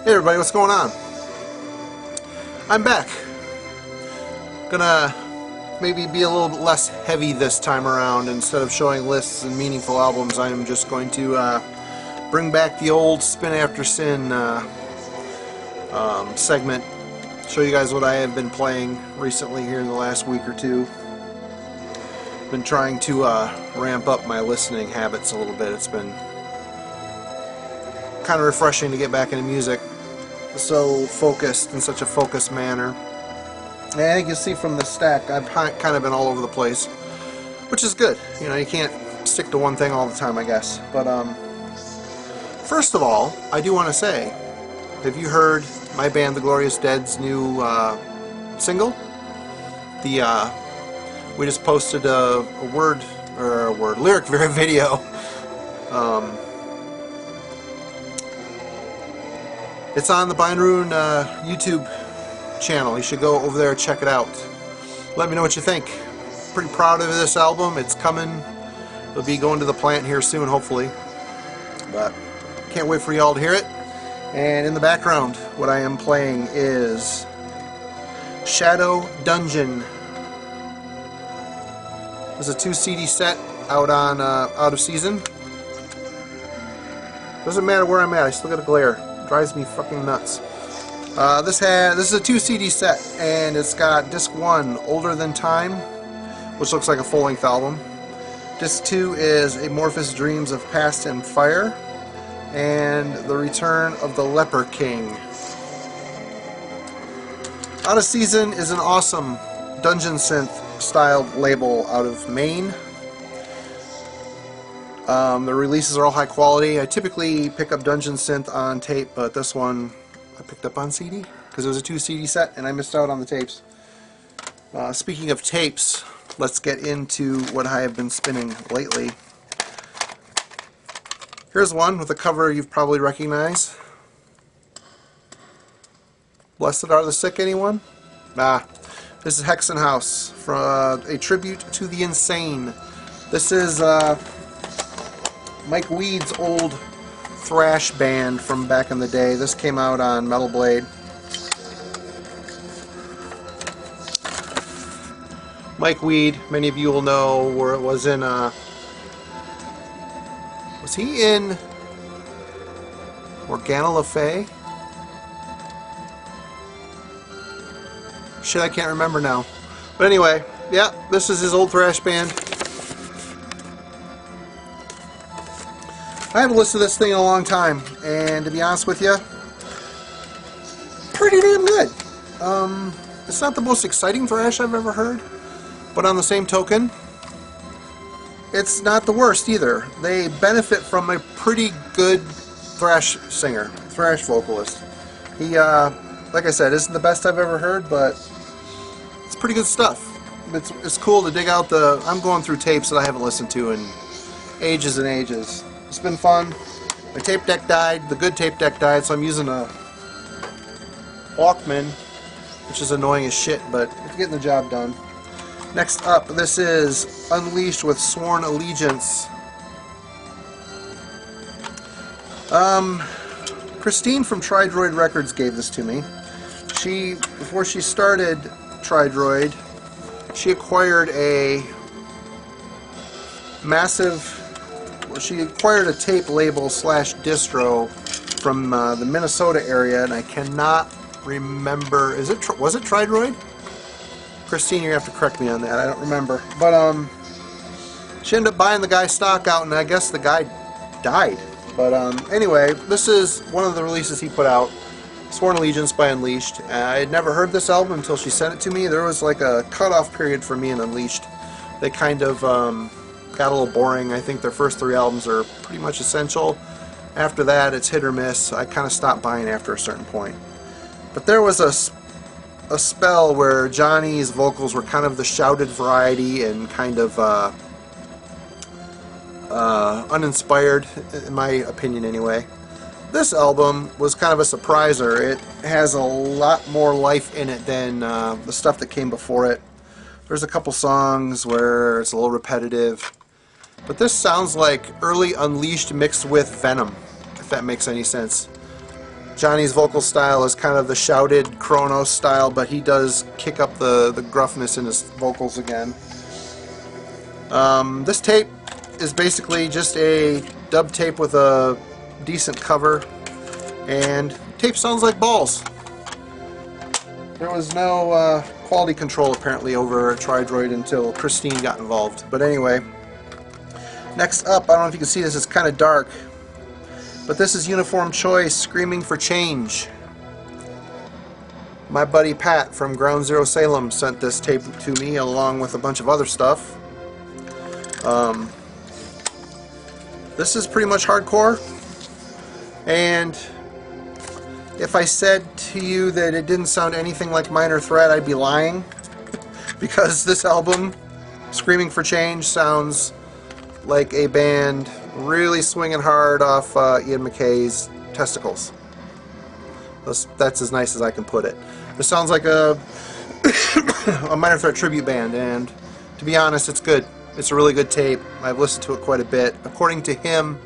Hey everybody, what's going on? I'm back. Gonna maybe be a little bit less heavy this time around. Instead of showing lists and meaningful albums, I'm just going to bring back the old Spin After Sin segment. Show you guys what I have been playing recently here in the last week or two. Been trying to ramp up my listening habits a little bit. It's been kind of refreshing to get back into music so focused, in such a focused manner. And I think you'll see from the stack, I've kind of been all over the place, which is good. You know, you can't stick to one thing all the time, I guess. But first of all, I do want to say, have you heard my band, The Glorious Dead's new single? We just posted a lyric video. It's on the Blind Rune YouTube channel. You should go over there and check it out. Let me know what you think. Pretty proud of this album. It's coming. It'll be going to the plant here soon, hopefully. But can't wait for y'all to hear it. And in the background, what I am playing is Shadow Dungeon. There's a 2 CD set out on out of season. Doesn't matter where I'm at. I still got a glare. Drives me fucking nuts. This is a 2 CD set, and it's got disc 1, Older Than Time, which looks like a full-length album. Disc 2 is Amorphous Dreams of Past and Fire, and The Return of the Leper King. Out of Season is an awesome dungeon synth styled label out of Maine. The releases are all high quality. I typically pick up Dungeon Synth on tape, but this one I picked up on CD because it was a 2 CD set and I missed out on the tapes. Speaking of tapes, let's get into what I have been spinning lately. Here's one with a cover you've probably recognized. Blessed Are the Sick, anyone? This is Hexenhaus, from a tribute to the insane. This is Mike Weed's old thrash band from back in the day. This came out on Metal Blade. Mike Weed, many of you will know where it was in, was he in Organa Le Fay? Shit, I can't remember now. But anyway, yeah, this is his old thrash band. I haven't listened to this thing in a long time, and to be honest with you, pretty damn good. It's not the most exciting thrash I've ever heard, but on the same token, it's not the worst either. They benefit from a pretty good thrash singer, thrash vocalist. He, like I said, isn't the best I've ever heard, but it's pretty good stuff. It's cool to dig out I'm going through tapes that I haven't listened to in ages and ages. It's been fun. My tape deck died, the good tape deck died, so I'm using a Walkman, which is annoying as shit, but it's getting the job done. Next up, this is Unleashed with Sworn Allegiance. Christine from Tridroid Records gave this to me. Before she started Tridroid, she acquired a tape label / distro from the Minnesota area, and I cannot remember. Was it Tridroid? Christine, you have to correct me on that. I don't remember. But she ended up buying the guy's stock out, and I guess the guy died. But anyway, this is one of the releases he put out, Sworn Allegiance by Unleashed. I had never heard this album until she sent it to me. There was like a cutoff period for me and Unleashed. They kind of got a little boring. I think their first 3 albums are pretty much essential. After that, it's hit or miss. I kind of stopped buying after a certain point. But there was a spell where Johnny's vocals were kind of the shouted variety and kind of uninspired, in my opinion anyway. This album was kind of a surpriser. It has a lot more life in it than the stuff that came before it. There's a couple songs where it's a little repetitive. But this sounds like early Unleashed mixed with Venom, if that makes any sense. Johnny's vocal style is kind of the shouted Kronos style, but he does kick up the gruffness in his vocals again. This tape is basically just a dub tape with a decent cover, and tape sounds like balls. There was no quality control apparently over at Tridroid until Christine got involved. But anyway, next up, I don't know if you can see this, it's kind of dark, but this is Uniform Choice, Screaming for Change. My buddy Pat from Ground Zero Salem sent this tape to me along with a bunch of other stuff. This is pretty much hardcore, and if I said to you that it didn't sound anything like Minor Threat, I'd be lying, because this album, Screaming for Change, sounds like a band really swinging hard off Ian MacKay's testicles. That's as nice as I can put it. This sounds like a Minor Threat tribute band, and to be honest, it's good. It's a really good tape. I've listened to it quite a bit. According to him,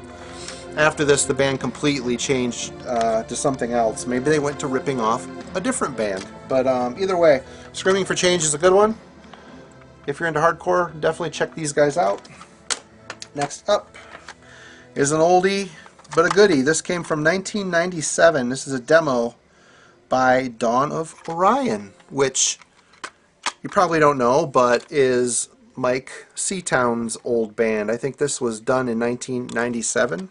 after this, the band completely changed to something else. Maybe they went to ripping off a different band. But either way, Screaming for Change is a good one. If you're into hardcore, definitely check these guys out. Next up is an oldie, but a goodie. This came from 1997. This is a demo by Dawn of Orion, which you probably don't know, but is Mike Seatown's old band. I think this was done in 1997.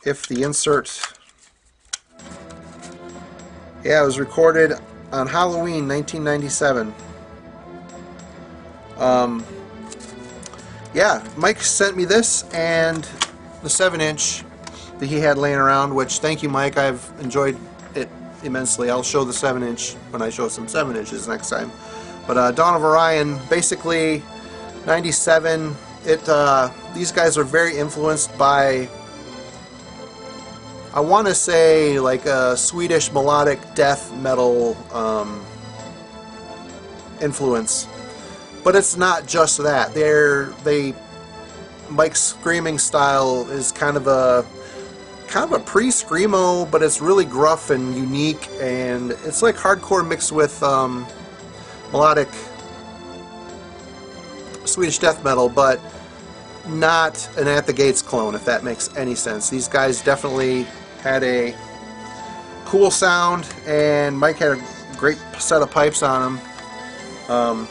If the insert... Yeah, it was recorded on Halloween 1997. Yeah, Mike sent me this and the 7-inch that he had laying around, which, thank you Mike, I've enjoyed it immensely. I'll show the 7-inch when I show some 7-inches next time. But Dawn of Orion, basically 97, these guys are very influenced by, I want to say, like a Swedish melodic death metal influence. But it's not just that. Mike's screaming style is kind of a pre-screamo, but it's really gruff and unique, and it's like hardcore mixed with melodic Swedish death metal, but not an At the Gates clone, if that makes any sense. These guys definitely had a cool sound, and Mike had a great set of pipes on them.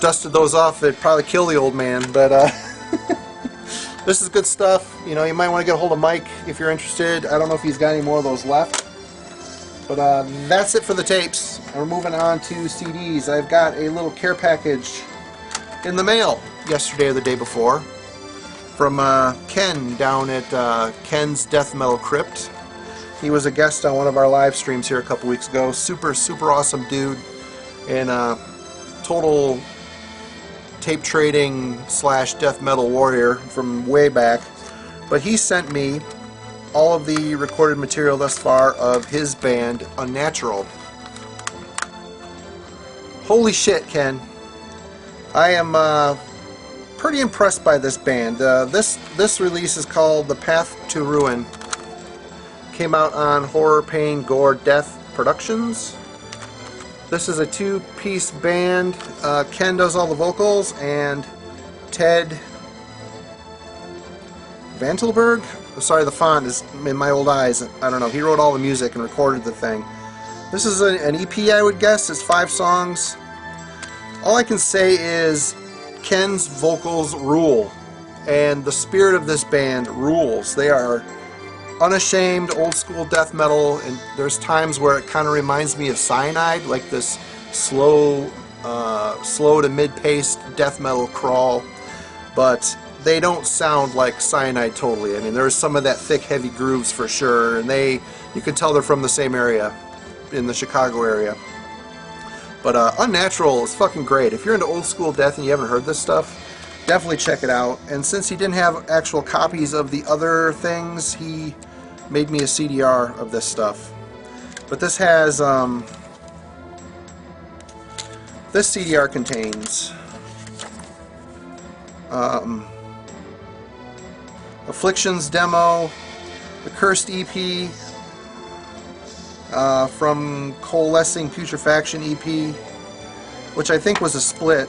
Dusted those off, it'd probably kill the old man, but this is good stuff. You know, you might want to get a hold of Mike if you're interested. I don't know if he's got any more of those left. But that's it for the tapes. We're moving on to CDs. I've got a little care package in the mail yesterday or the day before from Ken down at Ken's Death Metal Crypt. He was a guest on one of our live streams here a couple weeks ago. Super awesome dude, and total tape trading / death metal warrior from way back. But he sent me all of the recorded material thus far of his band Unnatural. Holy shit, Ken. I am pretty impressed by this band. This release is called The Path to Ruin. Came out on Horror, Pain, Gore, Death Productions. This is a two-piece band. Ken does all the vocals, and Ted Vantilberg? Sorry, the font is in my old eyes. I don't know. He wrote all the music and recorded the thing. This is an EP, I would guess. It's 5 songs. All I can say is Ken's vocals rule, and the spirit of this band rules. They are unashamed old school death metal, and there's times where it kind of reminds me of Cyanide, like this slow to mid-paced death metal crawl, but they don't sound like Cyanide totally. I mean, there's some of that thick, heavy grooves for sure, and you can tell they're from the same area, in the Chicago area. But Unnatural is fucking great. If you're into old school death and you haven't heard this stuff, definitely check it out. And since he didn't have actual copies of the other things, he made me a CDR of this stuff. But this has this CDR contains Afflictions demo, the Cursed EP, from Coalescing Putrefaction EP, which I think was a split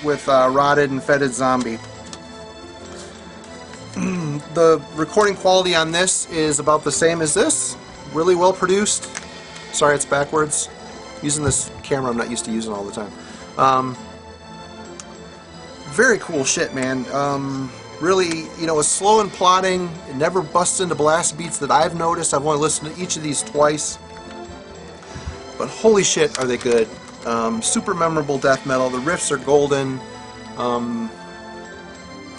with Rotted and Fetid Zombie. The recording quality on this is about the same as this. Really well produced. Sorry, it's backwards. Using this camera I'm not used to using all the time. Very cool shit, man. Really, you know, it's slow and plodding. It never busts into blast beats that I've noticed. I've only listened to each of these twice. But holy shit, are they good. Super memorable death metal. The riffs are golden.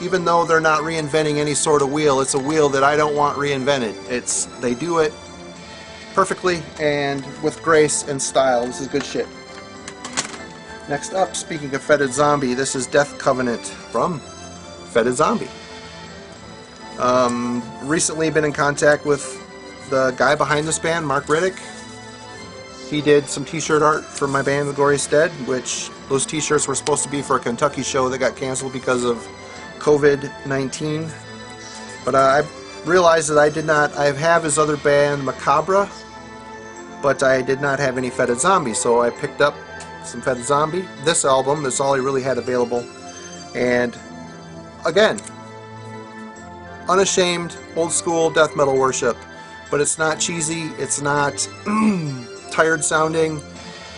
Even though they're not reinventing any sort of wheel, it's a wheel that I don't want reinvented. They do it perfectly and with grace and style. This is good shit. Next up, speaking of Fetid Zombie, this is Death Covenant from Fetid Zombie. Recently been in contact with the guy behind this band, Mark Riddick. He did some t-shirt art for my band, The Glorious Dead, which those t-shirts were supposed to be for a Kentucky show that got canceled because of COVID-19. But I realized that I have his other band, Macabre, but I did not have any Fetid Zombie, so I picked up some Fetid Zombie. This album, that's all he really had available. And again, unashamed, old school death metal worship. But it's not cheesy, it's not tired sounding,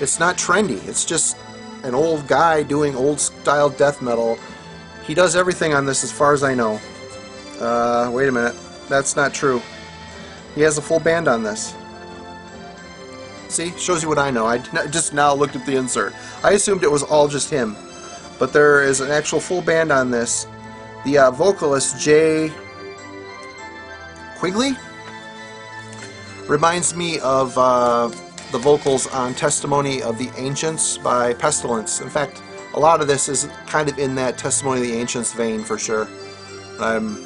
it's not trendy. It's just an old guy doing old style death metal. He does everything on this as far as I know. Wait a minute, that's not true. He has a full band on this. See, shows you what I know. I just now looked at the insert. I assumed it was all just him, but there is an actual full band on this. The vocalist, Jay Quigley, reminds me of the vocals on Testimony of the Ancients by Pestilence. In fact, a lot of this is kind of in that Testimony of the Ancients vein for sure. I'm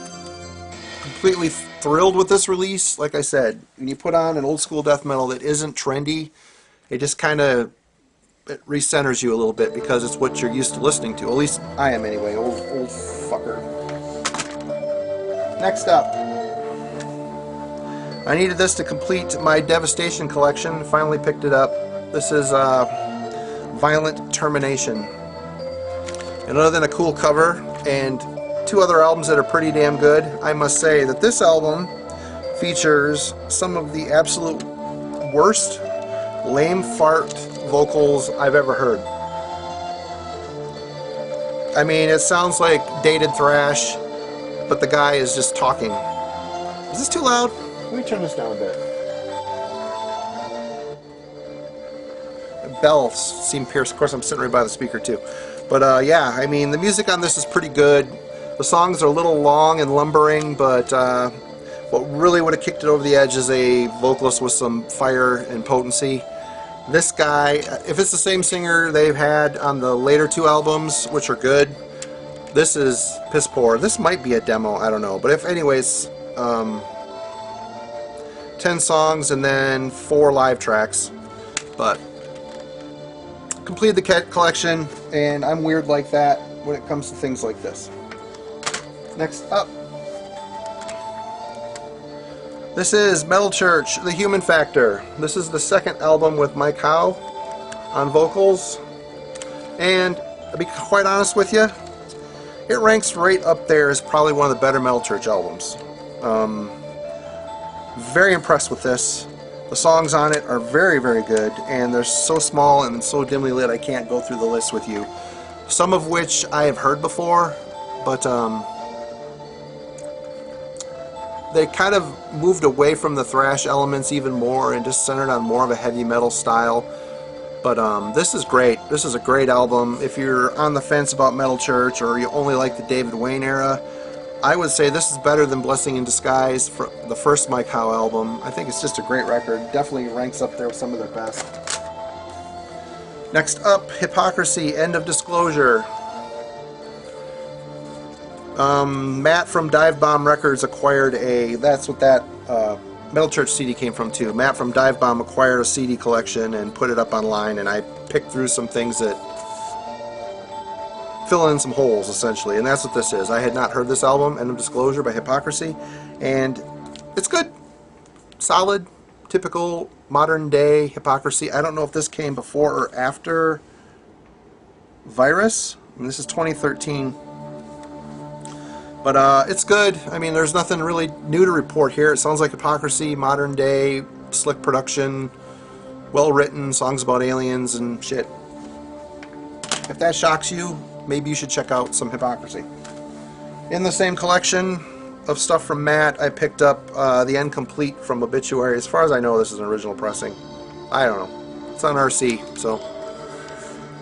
completely thrilled with this release. Like I said, when you put on an old school death metal that isn't trendy, it just kind of recenters you a little bit because it's what you're used to listening to. At least I am anyway, old fucker. Next up, I needed this to complete my Devastation collection. Finally picked it up. This is Violent Termination. And other than a cool cover and two other albums that are pretty damn good, I must say that this album features some of the absolute worst lame fart vocals I've ever heard. I mean, it sounds like dated thrash, but the guy is just talking. Is this too loud? Let me turn this down a bit. The bells seem pierced. Of course, I'm sitting right by the speaker too. But yeah, I mean, the music on this is pretty good. The songs are a little long and lumbering, but what really would have kicked it over the edge is a vocalist with some fire and potency. This guy, if it's the same singer they've had on the later two albums, which are good, this is piss poor. This might be a demo, I don't know. But if anyways, 10 songs and then 4 live tracks. But completed the collection, and I'm weird like that when it comes to things like this. Next up, this is Metal Church, The Human Factor. This is the second album with Mike Howe on vocals, and to be quite honest with you, it ranks right up there as probably one of the better Metal Church albums. Very impressed with this. The songs on it are very, very good, and they're so small and so dimly lit I can't go through the list with you. Some of which I have heard before, but they kind of moved away from the thrash elements even more and just centered on more of a heavy metal style. But this is great. This is a great album. If you're on the fence about Metal Church or you only like the David Wayne era, I would say this is better than Blessing in Disguise, for the first Mike Howe album. I think it's just a great record. Definitely ranks up there with some of their best. Next up, Hypocrisy, End of Disclosure. Matt from Dive Bomb Records acquired that's what that Metal Church CD came from too. Matt from Dive Bomb acquired a CD collection and put it up online, and I picked through some things that fill in some holes, essentially, and that's what this is. I had not heard this album, End of Disclosure by Hypocrisy, and it's good. Solid. typical modern day Hypocrisy. I don't know if this came before or after Virus. And this is 2013. But it's good. I mean, there's nothing really new to report here. It sounds like Hypocrisy, modern day, slick production, well written, songs about aliens and shit. If that shocks you, maybe you should check out some Hypocrisy. In the same collection of stuff from Matt, I picked up The End Complete from Obituary. As far as I know, this is an original pressing. I don't know. It's on RC, so.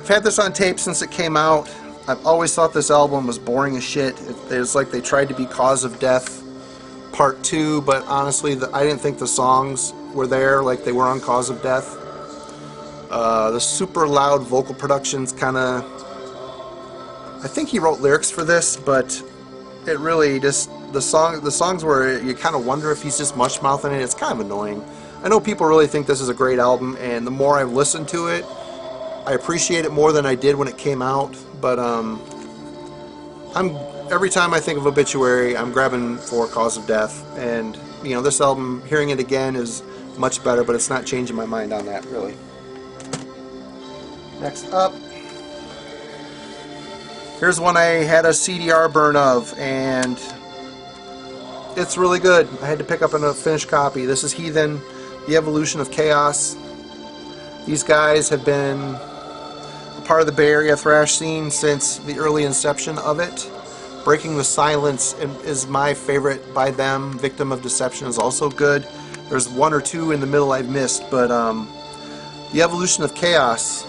I've had this on tape since it came out. I've always thought this album was boring as shit. It's like they tried to be Cause of Death Part 2, but honestly, I didn't think the songs were there like they were on Cause of Death. The super loud vocal production's kind of... I think he wrote lyrics for this, but it really just... The songs where you kind of wonder if he's just mush-mouthing it, it's kind of annoying. I know people really think this is a great album, and the more I've listened to it, I appreciate it more than I did when it came out, but every time I think of Obituary, I'm grabbing for Cause of Death, and you know, this album, hearing it again, is much better, but it's not changing my mind on that, really. Next up, here's one I had a CDR burn of, and it's really good. I had to pick up a finished copy. This is Heathen, The Evolution of Chaos. These guys have been part of the Bay Area thrash scene since the early inception of it. Breaking the Silence is my favorite by them. Victim of Deception is also good. There's one or two in the middle I've missed, but The Evolution of Chaos,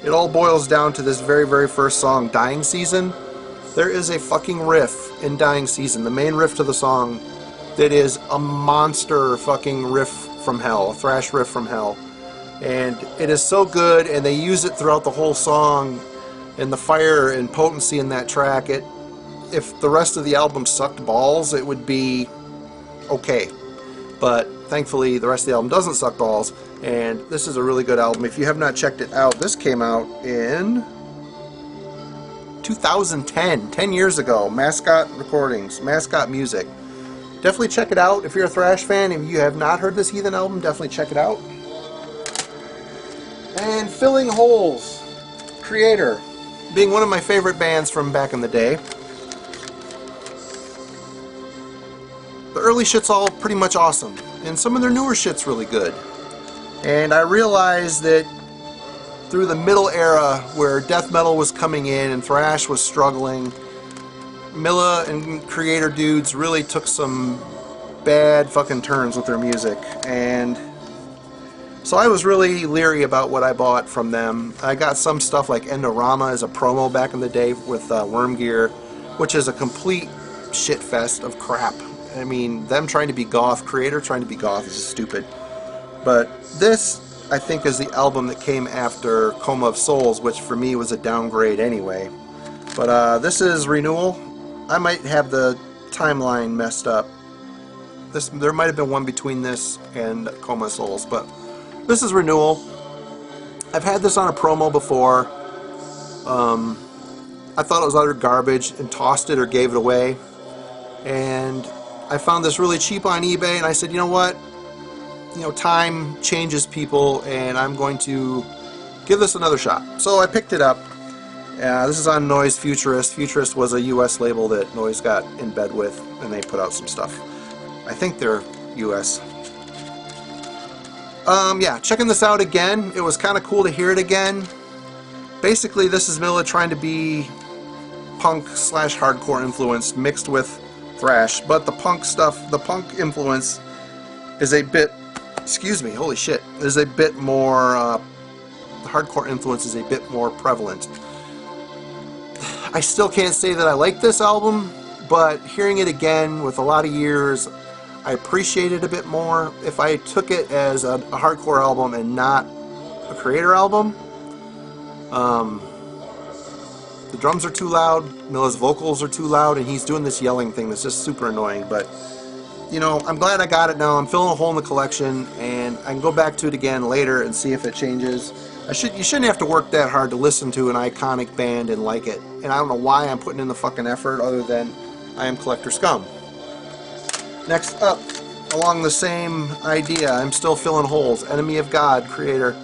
it all boils down to this very, very first song, Dying Season. There is a fucking riff in Dying Season, the main riff to the song, that is a monster fucking riff from hell, a thrash riff from hell. And it is so good, and they use it throughout the whole song, and the fire and potency in that track. If the rest of the album sucked balls, it would be okay. But thankfully, the rest of the album doesn't suck balls, and this is a really good album. If you have not checked it out, this came out in 2010, 10 years ago. Mascot Recordings, Mascot Music. Definitely check it out if you're a thrash fan. If you have not heard this Heathen album, definitely check it out. And Filling Holes, Creator, being one of my favorite bands from back in the day. The early shit's all pretty much awesome, and some of their newer shit's really good. And I realized that through the middle era, where death metal was coming in and thrash was struggling, Milla and Creator dudes really took some bad fucking turns with their music, and so I was really leery about what I bought from them. I got some stuff like Endorama as a promo back in the day with Worm Gear, which is a complete shitfest of crap. I mean, them trying to be goth, Creator trying to be goth is stupid. But this, I think, is the album that came after Coma of Souls, which for me was a downgrade anyway. But this is Renewal. I might have the timeline messed up. There might have been one between this and Coma of Souls, but this is Renewal. I've had this on a promo before. I thought it was utter garbage and tossed it or gave it away. And I found this really cheap on eBay, and I said, you know what? You know, time changes people, and I'm going to give this another shot. So I picked it up. This is on Noise Futurist. Futurist was a US label that Noise got in bed with, and they put out some stuff. I think they're US. Yeah, checking this out again. It was kind of cool to hear it again. Basically, this is Milla trying to be punk / hardcore influenced mixed with thrash, but the punk stuff, the punk influence is a bit, excuse me, holy shit, is a bit more, the hardcore influence is a bit more prevalent. I still can't say that I like this album, but hearing it again with a lot of years, I appreciate it a bit more. If I took it as a hardcore album and not a Creator album, the drums are too loud, Milla's vocals are too loud, and he's doing this yelling thing that's just super annoying. But, you know, I'm glad I got it now. I'm filling a hole in the collection, and I can go back to it again later and see if it changes. You shouldn't have to work that hard to listen to an iconic band and like it. And I don't know why I'm putting in the fucking effort other than I am collector scum. Next up, along the same idea. I'm still filling holes. Enemy of God creator.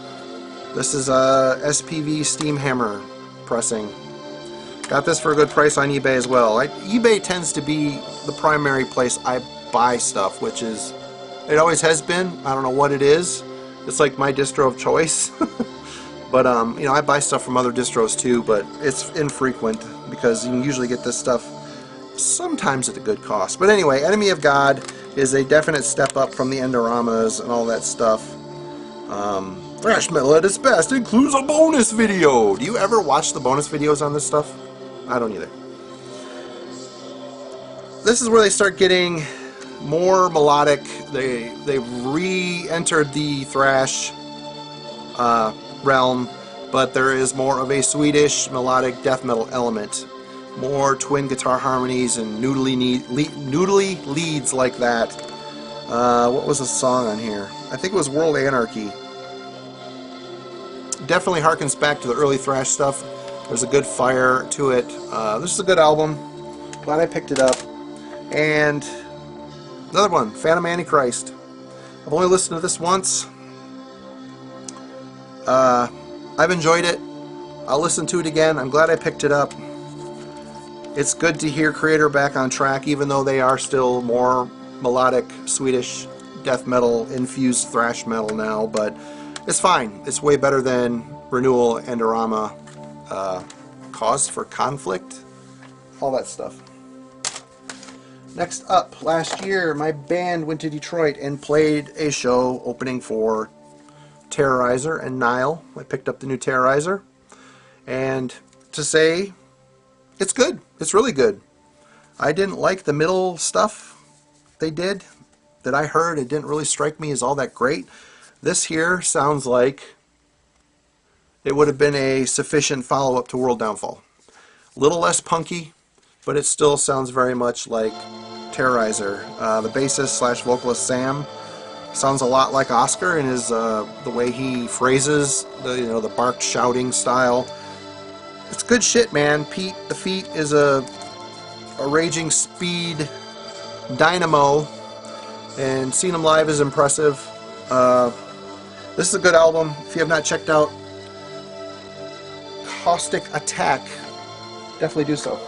This is a SPV steam hammer pressing. Got this for a good price on eBay as well. eBay tends to be the primary place I buy stuff, which is, it always has been. I don't know what it is. It's like my distro of choice. But you know, I buy stuff from other distros too, but it's infrequent because you can usually get this stuff sometimes at a good cost. But anyway, Enemy of God is a definite step up from the Endoramas and all that stuff. Thrash metal at its best includes a bonus video. Do you ever watch the bonus videos on this stuff? I don't either. This is where they start getting more melodic. They've re-entered the thrash realm, but there is more of a Swedish melodic death metal element. More twin guitar harmonies and noodly leads like that. What was the song on here? I think it was World Anarchy. Definitely harkens back to the early thrash stuff. There's a good fire to it. This is a good album. Glad I picked it up. And another one, Phantom Antichrist. I've only listened to this once. I've enjoyed it. I'll listen to it again. I'm glad I picked it up. It's good to hear Creator back on track, even though they are still more melodic Swedish death metal infused thrash metal now, but it's fine. It's way better than Renewal, Endorama, Cause for Conflict, all that stuff. Next up, last year my band went to Detroit and played a show opening for Terrorizer and Nile. I picked up the new Terrorizer, and to say, it's good. It's really good. I didn't like the middle stuff they did that I heard. It didn't really strike me as all that great. This here sounds like it would have been a sufficient follow-up to World Downfall. A little less punky, but it still sounds very much like Terrorizer. The bassist slash vocalist Sam sounds a lot like Oscar in his the way he phrases the barked shouting style. It's good shit, man. Pete the Feet is a raging speed dynamo, and seeing him live is impressive. This is a good album. If you have not checked out Caustic Attack, definitely do so.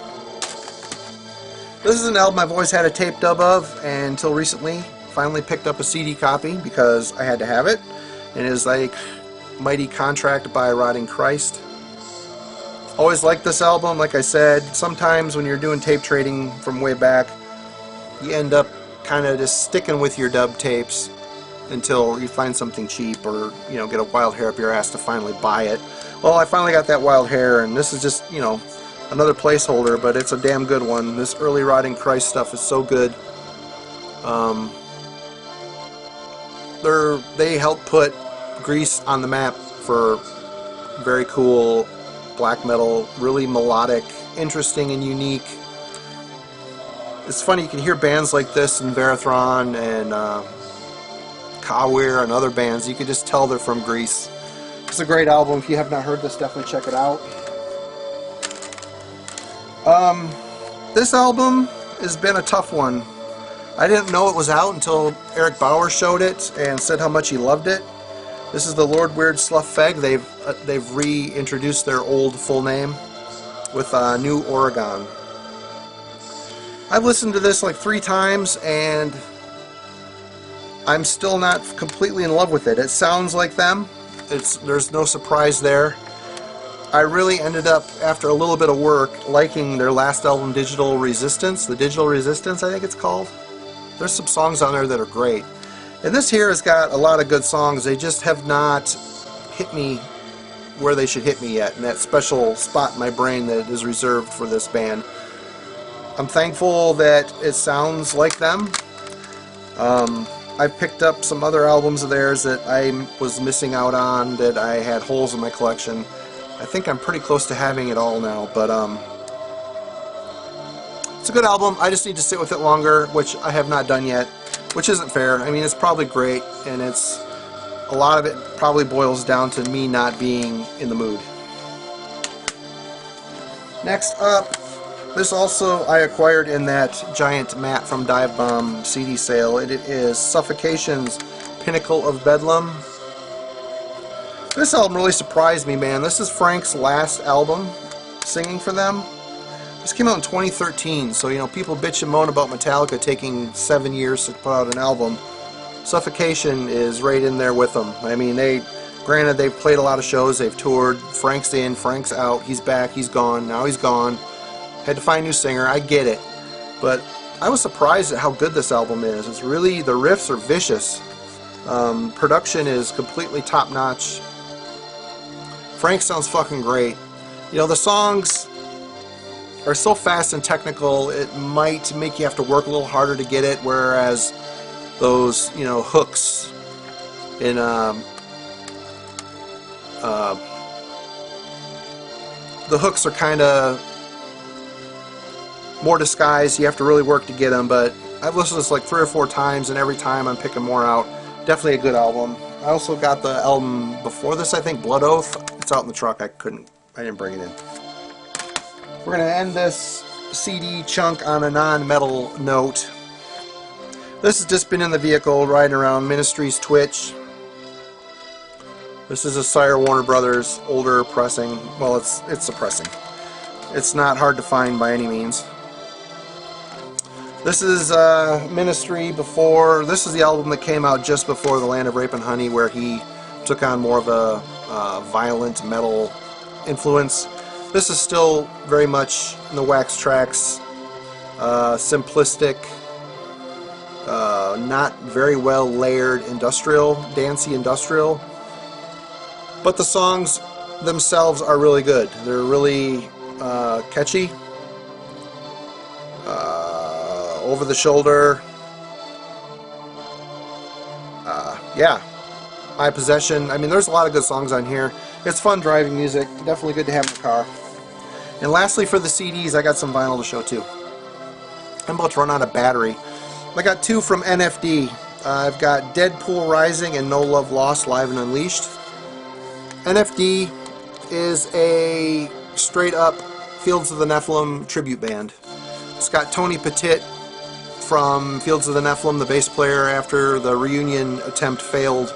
This is an album I've always had a tape dub of, and until recently finally picked up a CD copy because I had to have it. It is like Mighty Contract by Rotting Christ. Always liked this album. Like I said, sometimes when you're doing tape trading from way back, you end up kind of just sticking with your dub tapes until you find something cheap, or get a wild hair up your ass to finally buy it. Well, I finally got that wild hair, and this is just another placeholder, but it's a damn good one. This early Rotting Christ stuff is so good. They helped put Greece on the map for very cool black metal, really melodic, interesting and unique. It's funny, you can hear bands like this in Verathron and Kawir and other bands. You can just tell they're from Greece. It's a great album. If you have not heard this, definitely check it out. This album has been a tough one. I didn't know it was out until Eric Bauer showed it and said how much he loved it. This is the Lord Weird Slough Feg. They've reintroduced their old full name with New Oregon. I've listened to this like 3 times and I'm still not completely in love with it. It sounds like them. There's no surprise there. I really ended up, after a little bit of work, liking their last album, Digital Resistance. The Digital Resistance, I think it's called. There's some songs on there that are great. And this here has got a lot of good songs. They just have not hit me where they should hit me yet, in that special spot in my brain that is reserved for this band. I'm thankful that it sounds like them. I picked up some other albums of theirs that I was missing out on, that I had holes in my collection. I think I'm pretty close to having it all now, but it's a good album. I just need to sit with it longer, which I have not done yet, which isn't fair. I mean, it's probably great, and a lot of it probably boils down to me not being in the mood. Next up, This also I acquired in that giant mat from Dive Bomb CD sale. It is Suffocation's Pinnacle of Bedlam. This album really surprised me, man. This is Frank's last album singing for them. This came out in 2013, so you know, people bitch and moan about Metallica taking 7 years to put out an album. Suffocation is right in there with them. I mean, granted, they've played a lot of shows, they've toured. Frank's in, Frank's out, he's back, he's gone, now he's gone. Had to find a new singer, I get it. But I was surprised at how good this album is. It's really, the riffs are vicious. Production is completely top-notch. Frank sounds fucking great. You know, the songs are so fast and technical, it might make you have to work a little harder to get it, whereas those, you know, hooks in the hooks are kind of more disguised. You have to really work to get them, but I've listened to this like 3 or 4 times, and every time I'm picking more out. Definitely a good album. I also got the album before this, I think, Blood Oath. It's out in the truck. I didn't bring it in. We're going to end this CD chunk on a non-metal note. This has just been in the vehicle riding around Ministry's Twitch. This is a Sire Warner Brothers older pressing. Well, it's a pressing. It's not hard to find by any means. This is Ministry before. This is the album that came out just before The Land of Rape and Honey, where he took on more of a violent metal influence. This is still very much in the Wax Trax, simplistic, not very well layered industrial, dancey industrial. But the songs themselves are really good. They're really catchy, over the shoulder. Yeah, My Possession. I mean, there's a lot of good songs on here. It's fun driving music. Definitely good to have in the car. And lastly, for the CDs, I got some vinyl to show too. I'm about to run out of battery. I got 2 from NFD. I've got Deadpool Rising and No Love Lost Live and Unleashed. NFD is a straight up Fields of the Nephilim tribute band. It's got Tony Pettit from Fields of the Nephilim, the bass player. After the reunion attempt failed,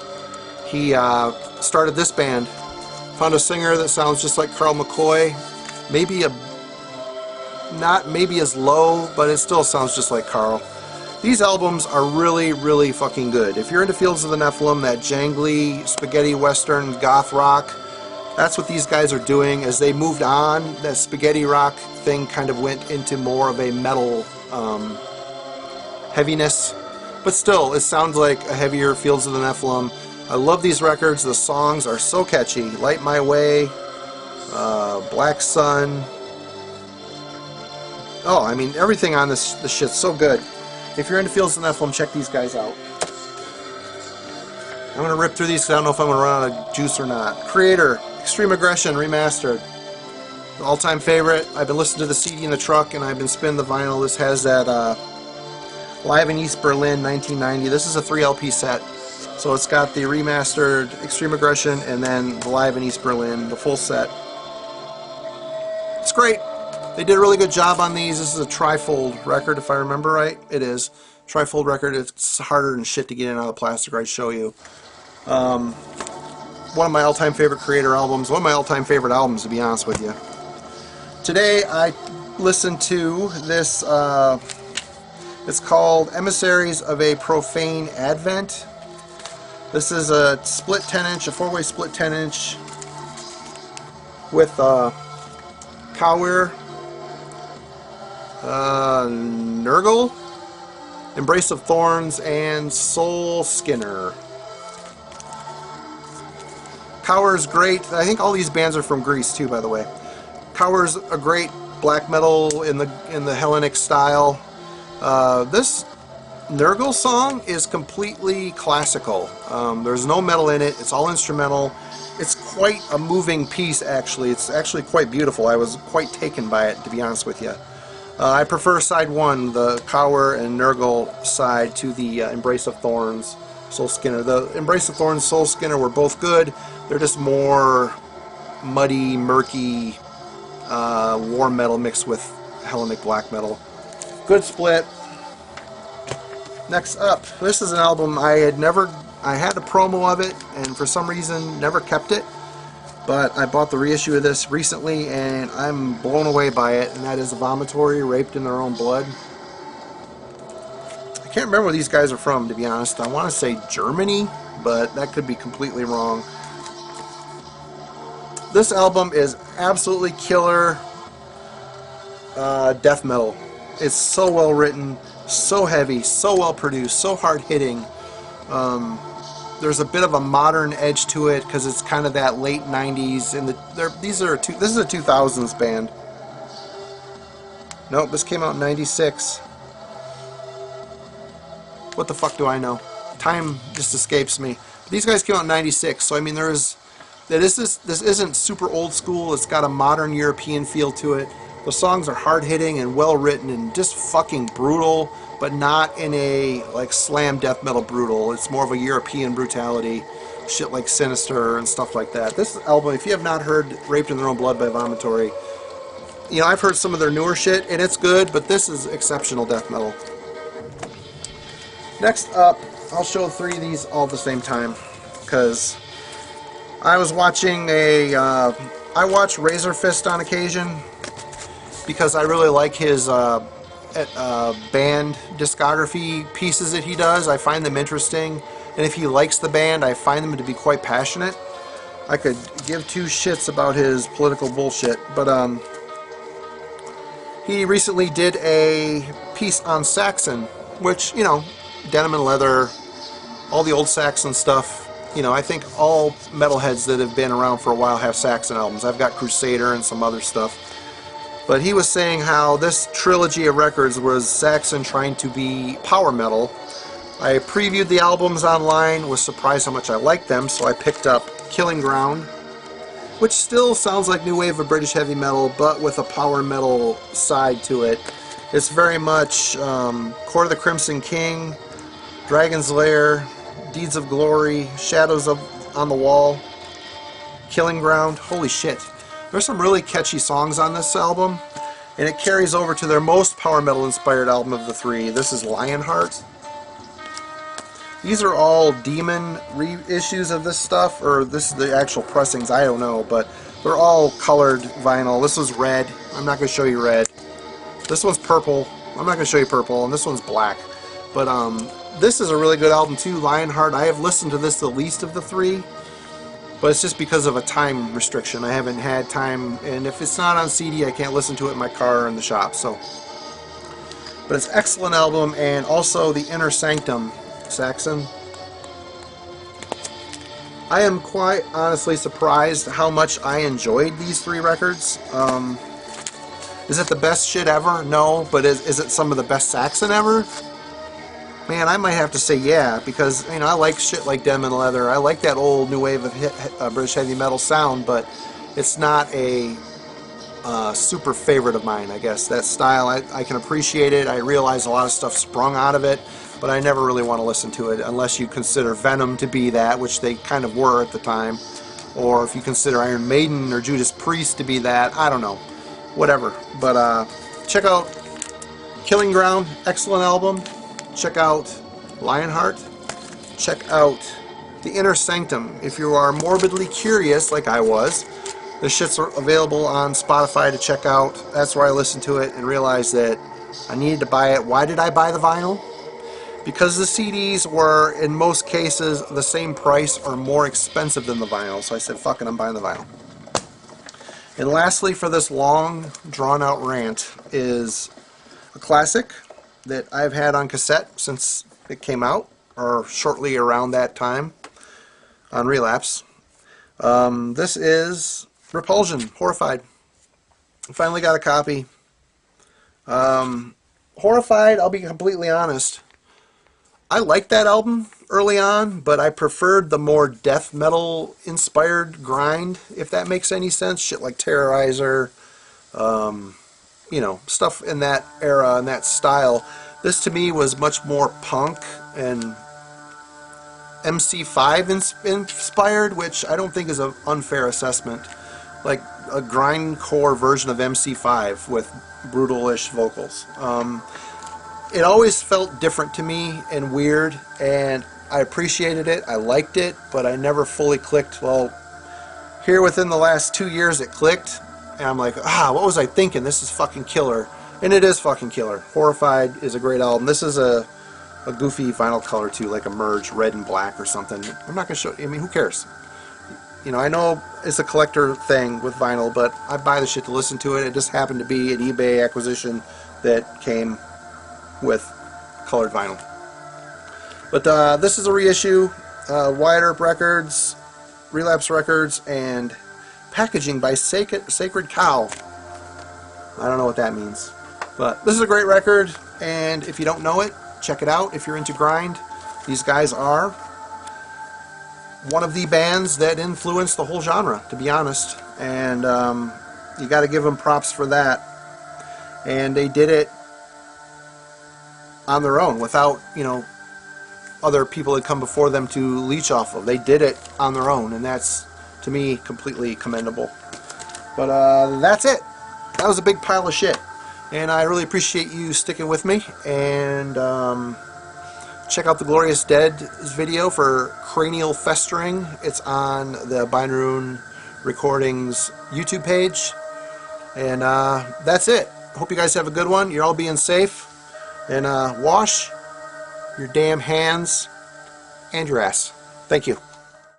he started this band. Found a singer that sounds just like Carl McCoy. Not maybe as low, but it still sounds just like Carl. These albums are really, really fucking good. If you're into Fields of the Nephilim, that jangly spaghetti western goth rock, that's what these guys are doing. As they moved on, that spaghetti rock thing kind of went into more of a metal heaviness. But still, it sounds like a heavier Fields of the Nephilim. I love these records. The songs are so catchy. Light My Way, Black Sun. Oh, I mean, everything on this shit's so good. If you're into Fields of the Nephilim, check these guys out. I'm going to rip through these because I don't know if I'm going to run out of juice or not. Creator, Extreme Aggression Remastered. All-time favorite. I've been listening to the CD in the truck, and I've been spinning the vinyl. This has that Live in East Berlin 1990. This is a 3 LP set. So it's got the remastered Extreme Aggression and then the Live in East Berlin, the full set. It's great. They did a really good job on these. This is a trifold record, if I remember right. It is. Trifold record. It's harder than shit to get in out of the plastic, I'd show you. One of my all-time favorite Creator albums. One of my all-time favorite albums, to be honest with you. Today I listened to this. It's called Emissaries of a Profane Advent. This is a split 10-inch, a 4-way split 10-inch with Cower, Nurgle, Embrace of Thorns, and Soul Skinner. Cower's great. I think all these bands are from Greece too, by the way. Cower's a great black metal in the Hellenic style. This Nurgle song is completely classical. There's no metal in it. It's all instrumental. It's quite a moving piece, actually. It's actually quite beautiful. I was quite taken by it, to be honest with you. I prefer side 1, the Cower and Nurgle side, to the Embrace of Thorns, Soul Skinner. The Embrace of Thorns, Soul Skinner were both good. They're just more muddy, murky, war metal mixed with Hellenic black metal. Good split. Next up, this is an album I had a promo of it, and for some reason never kept it. But I bought the reissue of this recently, and I'm blown away by it, and that is Vomitory, Raped in Their Own Blood. I can't remember where these guys are from, to be honest. I want to say Germany, but that could be completely wrong. This album is absolutely killer death metal. It's so well written, so heavy, so well produced, so hard hitting. There's a bit of a modern edge to it because it's kind of that late 90s, and this is a 2000s band. Nope, this came out in 96. What the fuck do I know? Time just escapes me. These guys came out in 96, so I mean this isn't super old school. It's got a modern European feel to it. The songs are hard hitting and well written and just fucking brutal, but not in a like slam death metal brutal. It's more of a European brutality, shit like Sinister and stuff like that. This album, if you have not heard Raped in Their Own Blood by Vomitory, you know, I've heard some of their newer shit and it's good, but this is exceptional death metal. Next up, I'll show 3 of these all at the same time because I was watching I watch Razor Fist on occasion because I really like his band discography pieces that he does. I find them interesting, and if he likes the band, I find them to be quite passionate. I could give 2 shits about his political bullshit, but he recently did a piece on Saxon, which, you know, Denim and Leather, all the old Saxon stuff. You know, I think all metalheads that have been around for a while have Saxon albums. I've got Crusader and some other stuff. But he was saying how this trilogy of records was Saxon trying to be power metal. I previewed the albums online, was surprised how much I liked them, so I picked up Killing Ground, which still sounds like new wave of British heavy metal, but with a power metal side to it. It's very much Court of the Crimson King, Dragon's Lair, Deeds of Glory, Shadows on the Wall, Killing Ground. Holy shit. There's some really catchy songs on this album, and it carries over to their most power metal inspired album of the 3. This is Lionheart. These are all Demon reissues of this stuff, or this is the actual pressings, I don't know, but they're all colored vinyl. This was red. I'm not going to show you red. This one's purple. I'm not going to show you purple, and this one's black. But this is a really good album too, Lionheart. I have listened to this the least of the 3. But it's just because of a time restriction. I haven't had time, and if it's not on CD, I can't listen to it in my car or in the shop. So, but it's an excellent album, and also the Inner Sanctum, Saxon. I am quite honestly surprised how much I enjoyed these 3 records. Is it the best shit ever? No, but is it some of the best Saxon ever? Man, I might have to say yeah, because, you know, I like shit like Denim and Leather. I like that old new wave of British heavy metal sound, but it's not a super favorite of mine, I guess. That style, I can appreciate it. I realize a lot of stuff sprung out of it, but I never really want to listen to it unless you consider Venom to be that, which they kind of were at the time, or if you consider Iron Maiden or Judas Priest to be that. I don't know. Whatever. But check out Killing Ground, excellent album. Check out Lionheart. Check out The Inner Sanctum. If you are morbidly curious, like I was, the shit's available on Spotify to check out. That's where I listened to it and realized that I needed to buy it. Why did I buy the vinyl? Because the CDs were, in most cases, the same price or more expensive than the vinyl. So I said, fuck it, I'm buying the vinyl. And lastly, for this long, drawn-out rant, is a classic that I've had on cassette since it came out, or shortly around that time, on Relapse. This is Repulsion, Horrified. I finally got a copy. Horrified, I'll be completely honest, I liked that album early on, but I preferred the more death metal inspired grind, if that makes any sense. Shit like Terrorizer, you know, stuff in that era and that style. This to me was much more punk and MC5 inspired, which I don't think is an unfair assessment. Like a grindcore version of MC5 with brutalish vocals. It always felt different to me and weird, and I appreciated it, I liked it, but I never fully clicked. Well, here within the last 2 years it clicked, and I'm like, what was I thinking? This is fucking killer. And it is fucking killer. Horrified is a great album. This is a goofy vinyl color too, like a merge, red and black or something. I'm not gonna show, I mean, who cares? You know, I know it's a collector thing with vinyl, but I buy the shit to listen to it. It just happened to be an eBay acquisition that came with colored vinyl. But this is a reissue, Wyatt Earp Records, Relapse Records, and packaging by Sacred Cow. I don't know what that means. But this is a great record, and if you don't know it, check it out if you're into grind. These guys are one of the bands that influenced the whole genre, to be honest. And you got to give them props for that. And they did it on their own, without, you know, other people that come before them to leech off of. They did it on their own, and that's, to me, completely commendable. But that's it. That was a big pile of shit, and I really appreciate you sticking with me. And check out the Glorious Dead's video for Cranial Festering. It's on the Binarune Recordings YouTube page. And that's it. Hope you guys have a good one. You're all being safe. And wash your damn hands and your ass. Thank you.